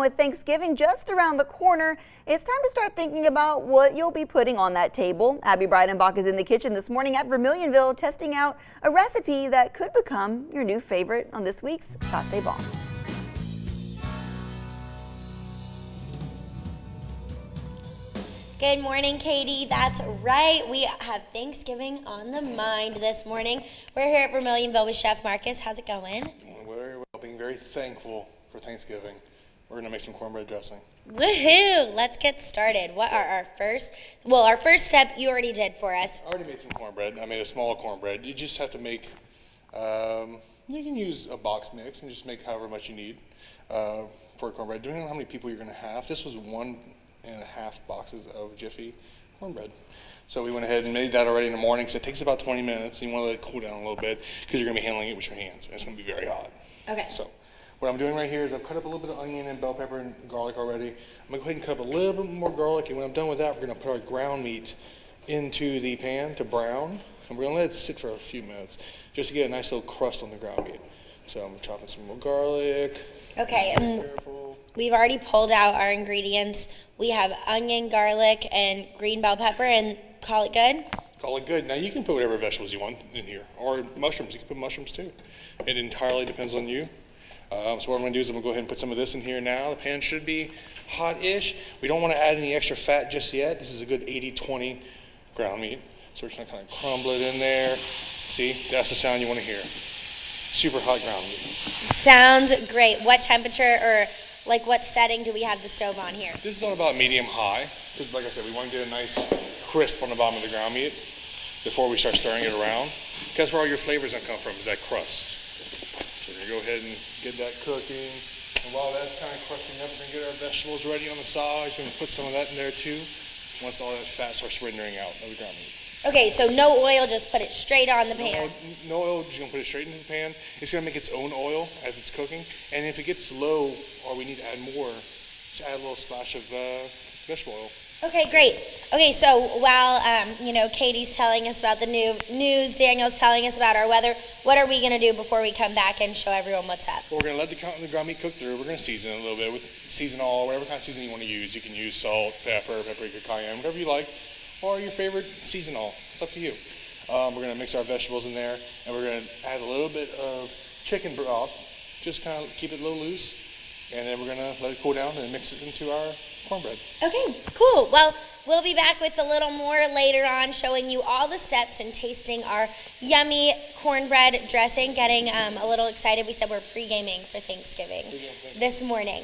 with Thanksgiving just around the corner, it's time to start thinking about what you'll be putting on that table. Abby Breidenbach is in the kitchen this morning at Vermilionville testing out a recipe that could become your new favorite on this week's KATC Bomb. Good morning, Katie. That's right. We have Thanksgiving on the mind this morning. We're here at Vermilionville with Chef Marcus. How's it going? Very well. Being very thankful for Thanksgiving. We're going to make some cornbread dressing. Woohoo! Let's get started. What are our first step you already did for us. I already made some cornbread. I made a small cornbread. You just have to make, you can use a box mix and just make however much you need for cornbread, depending on how many people you're going to have. This was 1.5 boxes of Jiffy cornbread. So we went ahead and made that already in the morning, because it takes about 20 minutes. And you want to let it cool down a little bit, because you're going to be handling it with your hands, and it's going to be very hot. Okay. So what I'm doing right here is I've cut up a little bit of onion and bell pepper and garlic already. I'm going to go ahead and cut up a little bit more garlic, and when I'm done with that, we're going to put our ground meat into the pan to brown, and we're going to let it sit for a few minutes, just to get a nice little crust on the ground meat. So I'm chopping some more garlic. Okay. We've already pulled out our ingredients. We have onion, garlic, and green bell pepper, and call it good? Call it good. Now you can put whatever vegetables you want in here, or mushrooms. You can put mushrooms too. It entirely depends on you. So what I'm going to do is I'm going to go ahead and put some of this in here now. The pan should be hot-ish. We don't want to add any extra fat just yet. This is a good 80-20 ground meat. So we're just going to kind of crumble it in there. See, that's the sound you want to hear. Super hot ground meat. Sounds great. What temperature or what setting do we have the stove on here? This is on about medium-high, because like I said, we want to get a nice crisp on the bottom of the ground meat before we start stirring it around. That's where all your flavors are going to come from, is that crust. So we're going to go ahead and get that cooking. And while that's kind of crusting up, we're going to get our vegetables ready on the sides. We're going to put some of that in there too, once all that fat starts rendering out of the ground meat. Okay, so no oil, just put it straight on the pan. No oil, just going to put it straight into the pan. It's going to make its own oil as it's cooking. And if it gets low or we need to add more, just add a little splash of vegetable oil. Okay, great. Okay, so while Katie's telling us about the news, Daniel's telling us about our weather, what are we going to do before we come back and show everyone what's up? Well, we're going to let the ground meat cook through. We're going to season it a little bit with seasonal, whatever kind of seasoning you want to use. You can use salt, pepper, paprika, cayenne, whatever you like, or your favorite seasonal. It's up to you. We're going to mix our vegetables in there, and we're going to add a little bit of chicken broth, just kind of keep it a little loose, and then we're going to let it cool down and mix it into our cornbread. Okay, cool. Well, we'll be back with a little more later on, showing you all the steps and tasting our yummy cornbread dressing. Getting a little excited. We said we're pre-gaming for Thanksgiving this morning.